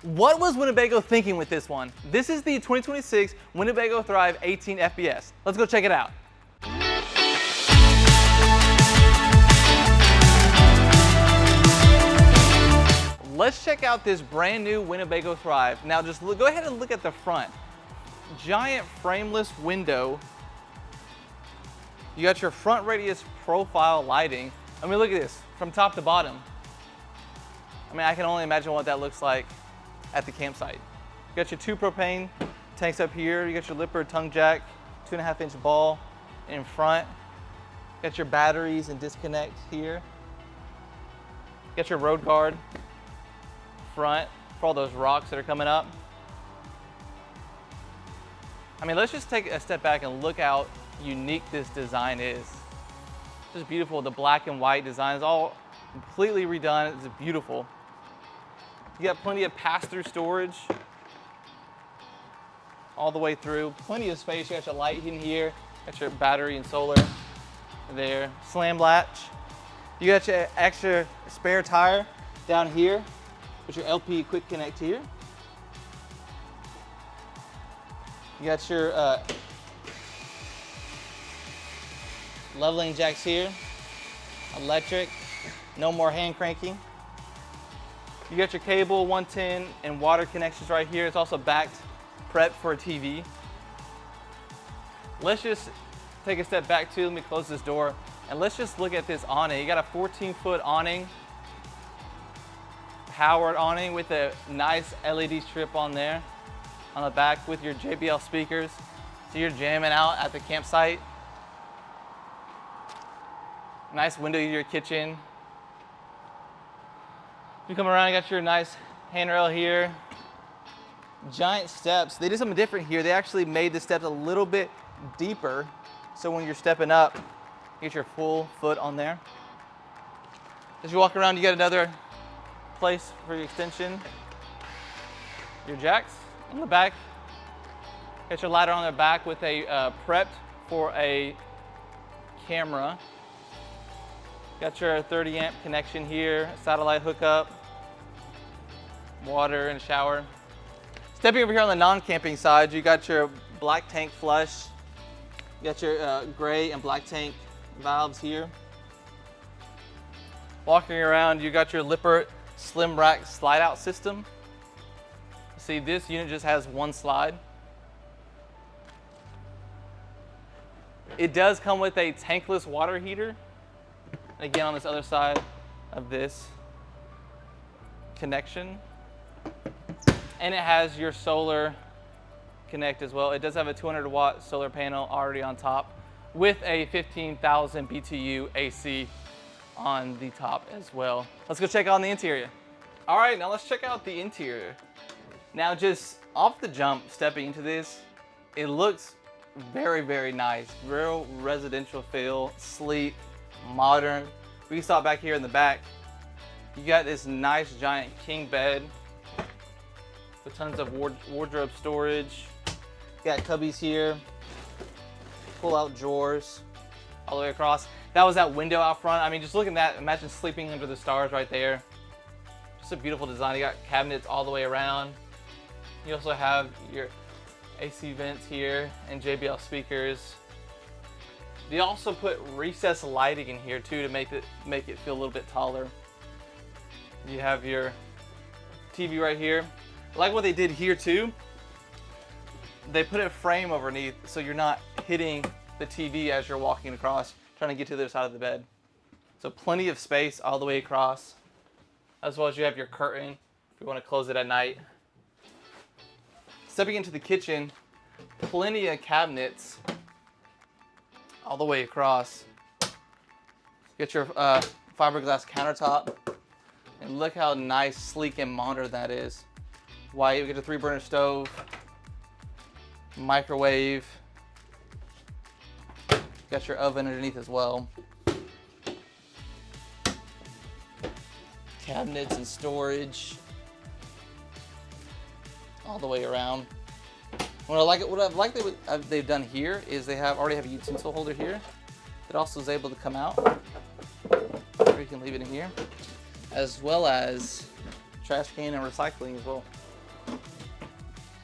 What was Winnebago thinking with this one? This is the 2026 Winnebago Thrive 18 FPS. Let's go check it out. Let's check out this brand new Winnebago Thrive. Now just go ahead and look at the front. Giant frameless window. You got your front radius profile lighting. I mean, look at this, from top to bottom. I mean, I can only imagine what that looks like at the campsite. You got your 2 propane tanks up here. You got your Lippert tongue jack, 2.5-inch ball in front. You got your batteries and disconnect here. You got your road guard front for all those rocks that are coming up. I mean, let's just take a step back and look how unique this design is. Just beautiful. The black and white design is all completely redone. It's beautiful. You got plenty of pass-through storage all the way through. Plenty of space. You got your light in here. Got your battery and solar there. Slam latch. You got your extra spare tire down here with your LP quick connect here. You got your leveling jacks here. Electric. No more hand cranking. You got your cable 110 and water connections right here. It's also backed, prepped for a TV. Let's just take a step back too. Let me close this door and let's just look at this awning. You got a 14-foot awning, powered awning with a nice LED strip on there on the back with your JBL speakers. So you're jamming out at the campsite. Nice window to your kitchen. You come around, you got your nice handrail here. Giant steps. They did something different here. They actually made the steps a little bit deeper. So when you're stepping up, you get your full foot on there. As you walk around, you got another place for your extension. Your jacks on the back. Got your ladder on the back with a prepped for a camera. Got your 30 amp connection here, satellite hookup, water and shower. Stepping over here on the non-camping side, you got your black tank flush. You got your gray and black tank valves here. Walking around, you got your Lippert slim rack slide out system. See, this unit just has one slide. It does come with a tankless water heater. And again, on this other side of this connection. And it has your solar connect as well. It does have a 200-watt solar panel already on top with a 15,000 BTU AC on the top as well. Let's go check out the interior. All right, now let's check out the interior. Now just off the jump, stepping into this, it looks very, very nice. Real residential feel, sleek, modern. We can stop back here in the back. You got this nice giant king bed with tons of wardrobe storage. You got cubbies here, pull out drawers all the way across. That was that window out front. I mean, just looking at that, imagine sleeping under the stars right there. Just a beautiful design. You got cabinets all the way around. You also have your AC vents here and JBL speakers. They also put recessed lighting in here too to make it feel a little bit taller. You have your TV right here. I like what they did here too. They put a frame underneath so you're not hitting the TV as you're walking across, trying to get to the other side of the bed. So plenty of space all the way across, as well as you have your curtain if you want to close it at night. Stepping into the kitchen, plenty of cabinets all the way across. Get your fiberglass countertop, and look how nice, sleek, and modern that is. White, we get a 3-burner stove, microwave. Got your oven underneath as well. Cabinets and storage all the way around. What I've liked they've done here is they already have a utensil holder here that also is able to come out, or you can leave it in here, as well as trash can and recycling as well.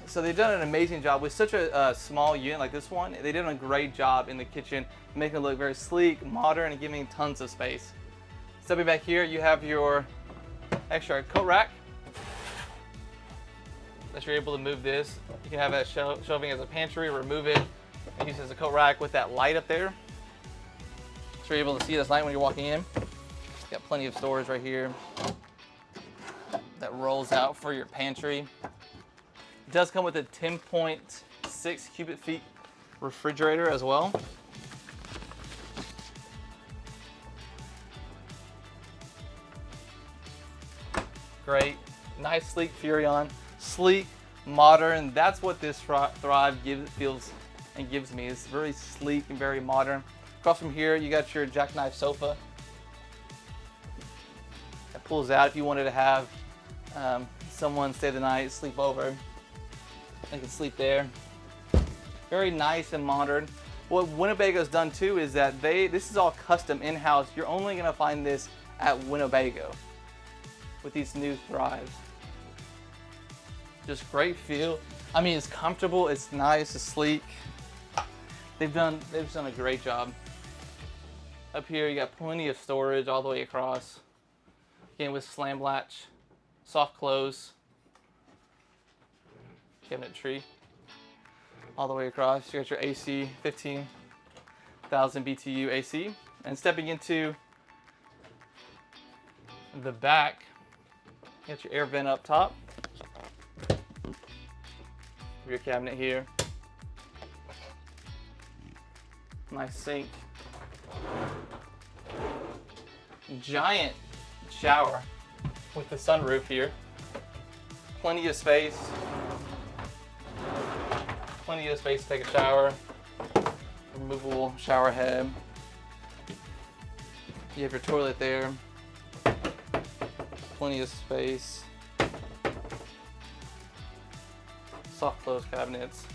So they've done an amazing job with such a small unit like this one. They did a great job in the kitchen, making it look very sleek, modern, and giving tons of space. Stepping back here, you have your extra coat rack that you're able to move this. You can have that shelving as a pantry, remove it, and use it as a coat rack with that light up there. So you're able to see this light when you're walking in. Got plenty of storage right here that rolls out for your pantry. It does come with a 10.6 cubic feet refrigerator as well. Great, nice sleek Furrion, sleek, modern. That's what this Thrive feels and gives me. It's very sleek and very modern. Across from here, you got your jackknife sofa. That pulls out if you wanted to have someone stay the night, sleep over. They can sleep there. Very nice and modern. What Winnebago's done too is that this is all custom in-house. You're only gonna find this at Winnebago with these new Thrives. Just great feel. I mean, it's comfortable, it's nice, it's sleek. They've done a great job. Up here, you got plenty of storage all the way across. Again, with slam latch, soft close, cabinetry all the way across. You got your AC, 15,000 BTU AC. And stepping into the back, you got your air vent up top. Your cabinet here. Nice sink. Giant shower with the sunroof here. Plenty of space. Plenty of space to take a shower. Removable shower head. You have your toilet there. Plenty of space. Soft close cabinets.